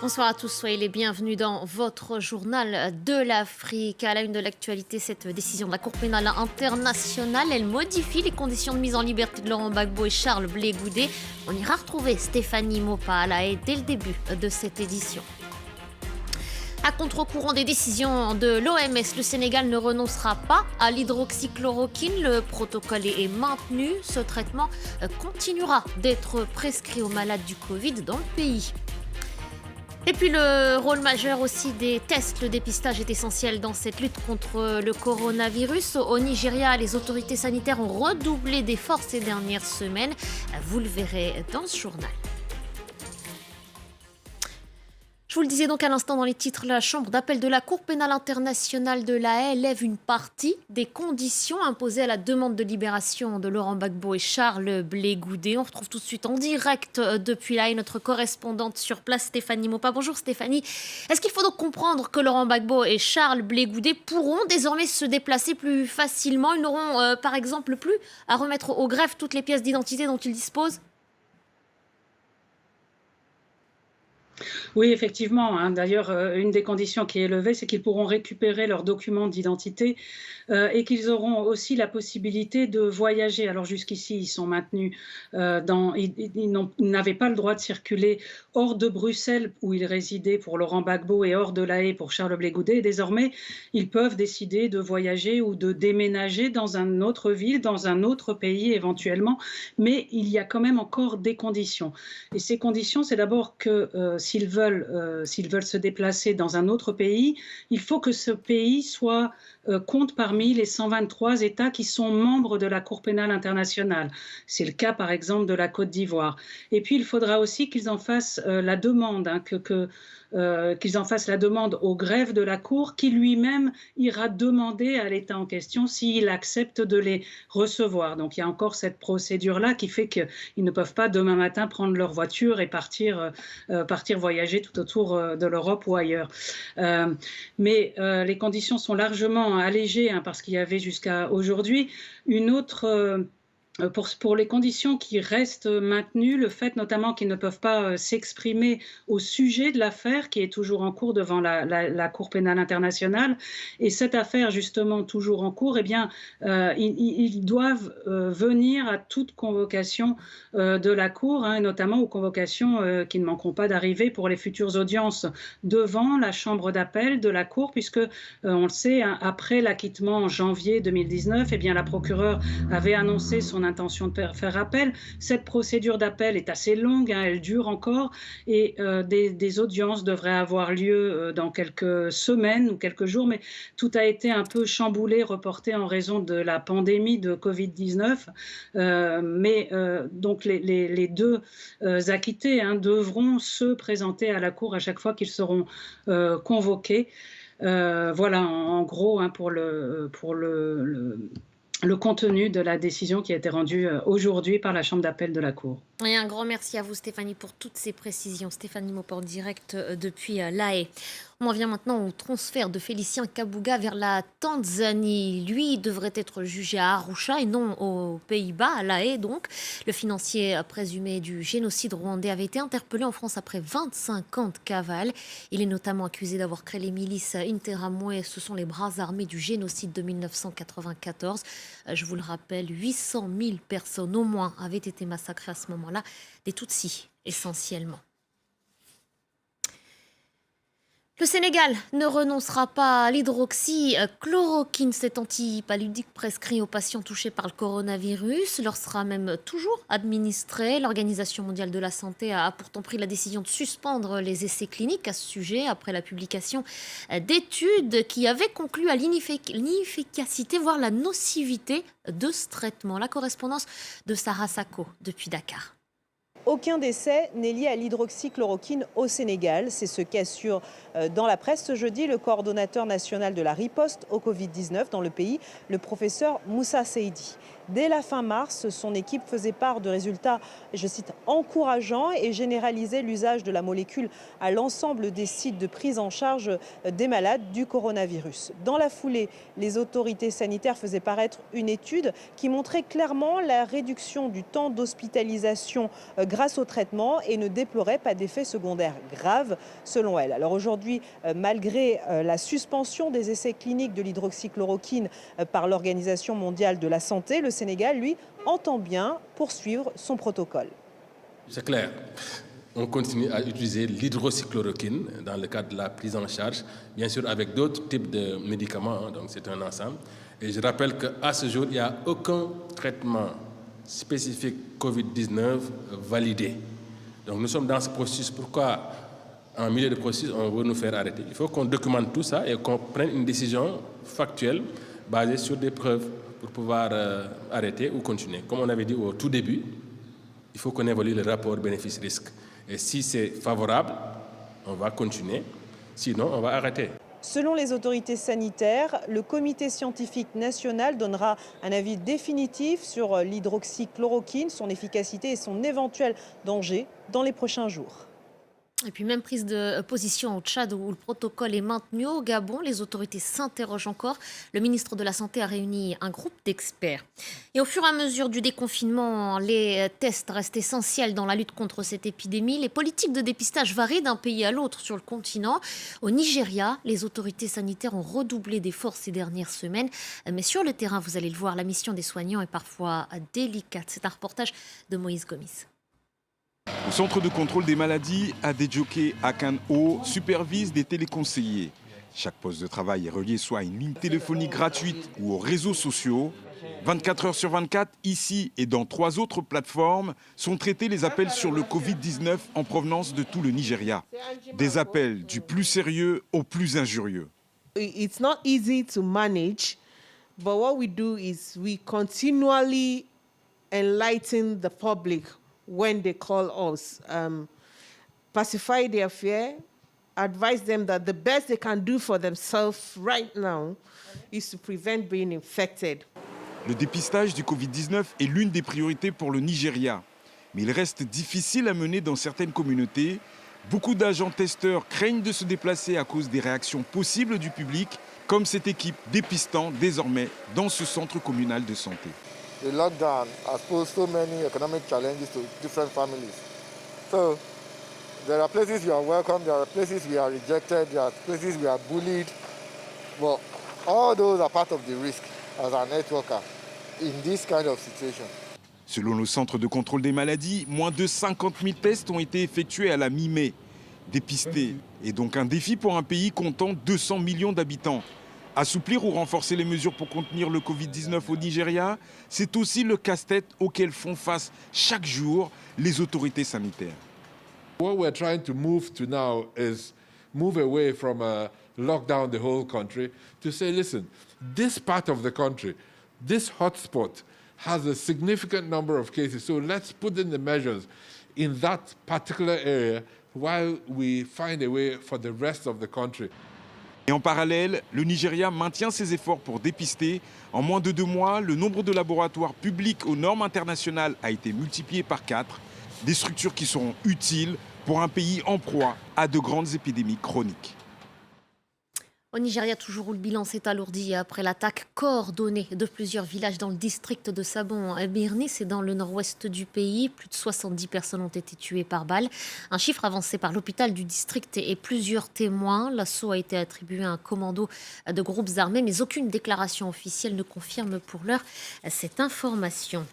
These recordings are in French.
Bonsoir à tous, soyez les bienvenus dans votre journal de l'Afrique. À la une de l'actualité, cette décision de la Cour pénale internationale, elle modifie les conditions de mise en liberté de Laurent Gbagbo et Charles Blé Goudé. On ira retrouver Stéphanie Mopa à La Haye dès le début de cette édition. À contre-courant des décisions de l'OMS, le Sénégal ne renoncera pas à l'hydroxychloroquine. Le protocole est maintenu. Ce traitement continuera d'être prescrit aux malades du Covid dans le pays. Et puis le rôle majeur aussi des tests, le dépistage est essentiel dans cette lutte contre le coronavirus. Au Nigeria, les autorités sanitaires ont redoublé d'efforts ces dernières semaines. Vous le verrez dans ce journal. Je vous le disais donc à l'instant dans les titres, la Chambre d'appel de la Cour pénale internationale de La Haye lève une partie des conditions imposées à la demande de libération de Laurent Gbagbo et Charles Blé Goudé. On retrouve tout de suite en direct depuis La Haye notre correspondante sur place, Stéphanie Mopa. Bonjour Stéphanie. Est-ce qu'il faut donc comprendre que Laurent Gbagbo et Charles Blé Goudé pourront désormais se déplacer plus facilement? Ils n'auront par exemple plus à remettre au greffe toutes les pièces d'identité dont ils disposent? Oui, effectivement, hein. D'ailleurs, une des conditions qui est levée, c'est qu'ils pourront récupérer leurs documents d'identité et qu'ils auront aussi la possibilité de voyager. Alors jusqu'ici, ils sont maintenus ils n'avaient pas le droit de circuler hors de Bruxelles où ils résidaient pour Laurent Gbagbo et hors de La Haye pour Charles Blé Goudé. Et désormais, ils peuvent décider de voyager ou de déménager dans une autre ville, dans un autre pays éventuellement. Mais il y a quand même encore des conditions. Et ces conditions, c'est d'abord que s'ils veulent se déplacer dans un autre pays, il faut que ce pays compte parmi les 123 États qui sont membres de la Cour pénale internationale. C'est le cas, par exemple, de la Côte d'Ivoire. Et puis, il faudra aussi qu'ils en fassent la demande, qu'ils en fassent la demande au greffe de la Cour, qui lui-même ira demander à l'État en question s'il accepte de les recevoir. Donc, il y a encore cette procédure-là qui fait qu'ils ne peuvent pas demain matin prendre leur voiture et partir voyager tout autour de l'Europe ou ailleurs. Mais les conditions sont largement allégées, hein, parce qu'il y avait jusqu'à aujourd'hui une autre... Pour les conditions qui restent maintenues, le fait notamment qu'ils ne peuvent pas s'exprimer au sujet de l'affaire qui est toujours en cours devant la Cour pénale internationale. Et cette affaire, justement, toujours en cours, eh bien, ils doivent venir à toute convocation de la Cour, hein, et notamment aux convocations qui ne manqueront pas d'arriver pour les futures audiences devant la Chambre d'appel de la Cour, puisque, on le sait, hein, après l'acquittement en janvier 2019, eh bien, la procureure avait annoncé son intention de faire appel. Cette procédure d'appel est assez longue, hein, elle dure encore, et des audiences devraient avoir lieu dans quelques semaines ou quelques jours, mais tout a été un peu chamboulé, reporté en raison de la pandémie de Covid-19. Donc les deux acquittés, hein, devront se présenter à la Cour à chaque fois qu'ils seront convoqués. Voilà, en gros, hein, pour le contenu de la décision qui a été rendue aujourd'hui par la Chambre d'appel de la Cour. Et un grand merci à vous Stéphanie pour toutes ces précisions. Stéphanie Mopa en direct depuis La Haye. On en vient maintenant au transfert de Félicien Kabuga vers la Tanzanie. Lui devrait être jugé à Arusha et non aux Pays-Bas, à La Haye donc. Le financier présumé du génocide rwandais avait été interpellé en France après 25 ans de cavale. Il est notamment accusé d'avoir créé les milices Interamwe. Ce sont les bras armés du génocide de 1994. Je vous le rappelle, 800 000 personnes au moins avaient été massacrées à ce moment-là, des Tutsis essentiellement. Le Sénégal ne renoncera pas à l'hydroxychloroquine, cet antipaludique prescrit aux patients touchés par le coronavirus. Leur sera même toujours administré. L'Organisation mondiale de la santé a pourtant pris la décision de suspendre les essais cliniques à ce sujet après la publication d'études qui avaient conclu à l'inefficacité, voire la nocivité de ce traitement. La correspondance de Sarah Sako depuis Dakar. Aucun décès n'est lié à l'hydroxychloroquine au Sénégal. C'est ce qu'assure dans la presse ce jeudi le coordonnateur national de la riposte au Covid-19 dans le pays, le professeur Moussa Seydi. Dès la fin mars, son équipe faisait part de résultats, je cite, encourageants et généralisait l'usage de la molécule à l'ensemble des sites de prise en charge des malades du coronavirus. Dans la foulée, les autorités sanitaires faisaient paraître une étude qui montrait clairement la réduction du temps d'hospitalisation grâce au traitement et ne déplorait pas d'effets secondaires graves selon elle. Alors aujourd'hui, malgré la suspension des essais cliniques de l'hydroxychloroquine par l'Organisation mondiale de la santé, le Sénégal, lui, entend bien poursuivre son protocole. C'est clair. On continue à utiliser l'hydroxychloroquine dans le cadre de la prise en charge, bien sûr avec d'autres types de médicaments, donc c'est un ensemble. Et je rappelle qu'à ce jour, il n'y a aucun traitement spécifique Covid-19 validé. Donc nous sommes dans ce processus. Pourquoi, en milieu de processus, on veut nous faire arrêter? Il faut qu'on documente tout ça et qu'on prenne une décision factuelle basée sur des preuves pour pouvoir arrêter ou continuer. Comme on avait dit au tout début, il faut qu'on évalue le rapport bénéfice-risque. Et si c'est favorable, on va continuer. Sinon, on va arrêter. Selon les autorités sanitaires, le comité scientifique national donnera un avis définitif sur l'hydroxychloroquine, son efficacité et son éventuel danger dans les prochains jours. Et puis même prise de position au Tchad où le protocole est maintenu. Au Gabon, les autorités s'interrogent encore. Le ministre de la Santé a réuni un groupe d'experts. Et au fur et à mesure du déconfinement, les tests restent essentiels dans la lutte contre cette épidémie. Les politiques de dépistage varient d'un pays à l'autre sur le continent. Au Nigeria, les autorités sanitaires ont redoublé d'efforts ces dernières semaines. Mais sur le terrain, vous allez le voir, la mission des soignants est parfois délicate. C'est un reportage de Moïse Gomis. Le centre de contrôle des maladies Adejoke Akan-O supervise des téléconseillers. Chaque poste de travail est relié soit à une ligne téléphonique gratuite ou aux réseaux sociaux. 24 heures sur 24, ici et dans 3 autres plateformes, sont traités les appels sur le Covid-19 en provenance de tout le Nigeria. Des appels du plus sérieux au plus injurieux. It's not easy to manage, but what we do is we continually enlighten the public when they call us, pacify their fear, advise them that the best they can do for themselves right now is to prevent being infected. Le dépistage du Covid-19 est l'une des priorités pour le Nigeria. Mais il reste difficile à mener dans certaines communautés. Beaucoup d'agents testeurs craignent de se déplacer à cause des réactions possibles du public, comme cette équipe dépistant désormais dans ce centre communal de santé. The lockdown has posed so many economic challenges to different families. So there are places we are welcome, there are places we are rejected, there are places we are bullied. But all those are part of the risk as a networker in this kind of situation. Selon le Centre de contrôle des maladies, moins de 50 000 tests ont été effectués à la mi-mai. Dépister est donc un défi pour un pays comptant 200 millions d'habitants. Assouplir ou renforcer les mesures pour contenir le Covid-19 au Nigeria, c'est aussi le casse-tête auquel font face chaque jour les autorités sanitaires. What we're trying to move to now is move away from a lockdown the whole country to say, listen, this part of the country, this hotspot has a significant number of cases, so let's put in the measures in that particular area while we find a way for the rest of the country. Et en parallèle, le Nigeria maintient ses efforts pour dépister. En moins de 2 mois, le nombre de laboratoires publics aux normes internationales a été multiplié par 4. Des structures qui seront utiles pour un pays en proie à de grandes épidémies chroniques. Au Nigeria, toujours où le bilan s'est alourdi après l'attaque coordonnée de plusieurs villages dans le district de Sabon-Birni, c'est dans le nord-ouest du pays. Plus de 70 personnes ont été tuées par balle. Un chiffre avancé par l'hôpital du district et plusieurs témoins. L'assaut a été attribué à un commando de groupes armés, mais aucune déclaration officielle ne confirme pour l'heure cette information.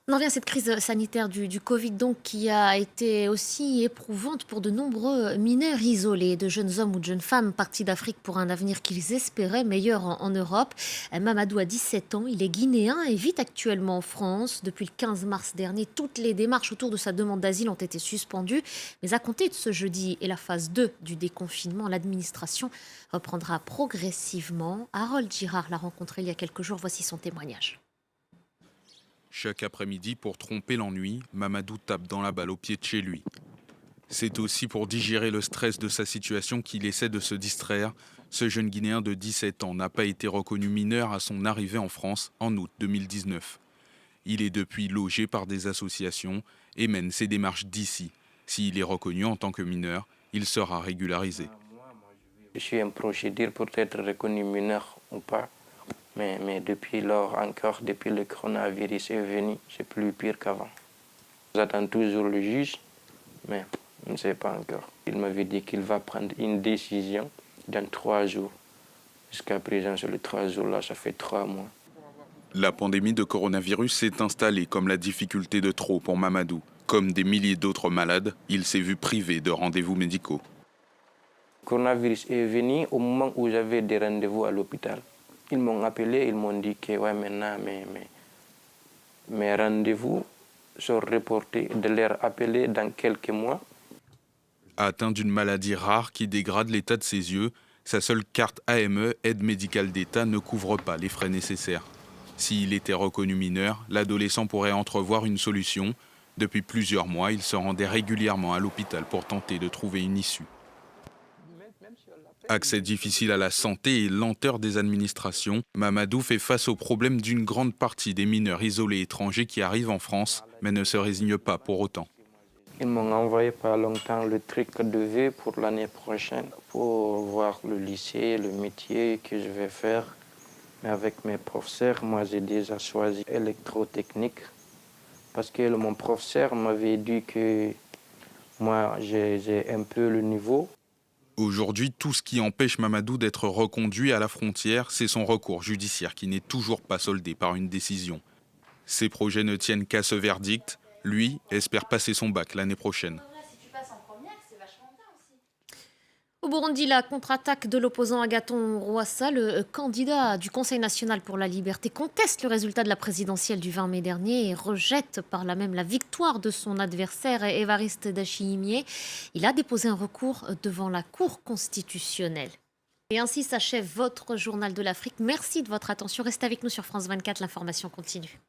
On en revient à cette crise sanitaire du Covid, donc, qui a été aussi éprouvante pour de nombreux mineurs isolés, de jeunes hommes ou de jeunes femmes partis d'Afrique pour un avenir qu'ils espéraient meilleur en Europe. Mamadou a 17 ans, il est guinéen et vit actuellement en France. Depuis le 15 mars dernier, toutes les démarches autour de sa demande d'asile ont été suspendues. Mais à compter de ce jeudi et la phase 2 du déconfinement, l'administration reprendra progressivement. Harold Girard l'a rencontré il y a quelques jours, voici son témoignage. Chaque après-midi, pour tromper l'ennui, Mamadou tape dans la balle au pied de chez lui. C'est aussi pour digérer le stress de sa situation qu'il essaie de se distraire Ce jeune Guinéen de 17 ans n'a pas été reconnu mineur à son arrivée en France en août 2019. Il est depuis logé par des associations et mène ses démarches d'ici. S'il est reconnu en tant que mineur, il sera régularisé. Je suis en procédure pour être reconnu mineur ou pas. Mais depuis lors encore, depuis le coronavirus est venu, c'est plus pire qu'avant. J'attends toujours le juge, mais je ne sais pas encore. Il m'avait dit qu'il va prendre une décision dans 3 jours. Jusqu'à présent, sur les 3 jours-là, ça fait 3 mois. La pandémie de coronavirus s'est installée comme la difficulté de trop pour Mamadou. Comme des milliers d'autres malades, il s'est vu privé de rendez-vous médicaux. Le coronavirus est venu au moment où j'avais des rendez-vous à l'hôpital. Ils m'ont appelé, ils m'ont dit que ouais, maintenant mes rendez-vous sont reportés, de les appeler dans quelques mois. Atteint d'une maladie rare qui dégrade l'état de ses yeux, sa seule carte AME, aide médicale d'État, ne couvre pas les frais nécessaires. S'il était reconnu mineur, l'adolescent pourrait entrevoir une solution. Depuis plusieurs mois, il se rendait régulièrement à l'hôpital pour tenter de trouver une issue. Accès difficile à la santé et lenteur des administrations, Mamadou fait face au problème d'une grande partie des mineurs isolés étrangers qui arrivent en France, mais ne se résignent pas pour autant. Ils m'ont envoyé pas longtemps le truc de vœux pour l'année prochaine, pour voir le lycée, le métier que je vais faire. Mais avec mes professeurs, moi j'ai déjà choisi électrotechnique, parce que mon professeur m'avait dit que moi j'ai un peu le niveau. Aujourd'hui, tout ce qui empêche Mamadou d'être reconduit à la frontière, c'est son recours judiciaire qui n'est toujours pas soldé par une décision. Ses projets ne tiennent qu'à ce verdict. Lui espère passer son bac l'année prochaine. Au Burundi, la contre-attaque de l'opposant Agathon Rwasa, le candidat du Conseil national pour la liberté, conteste le résultat de la présidentielle du 20 mai dernier et rejette par là même la victoire de son adversaire Évariste Ndayishimiye. Il a déposé un recours devant la Cour constitutionnelle. Et ainsi s'achève votre journal de l'Afrique. Merci de votre attention. Restez avec nous sur France 24, l'information continue.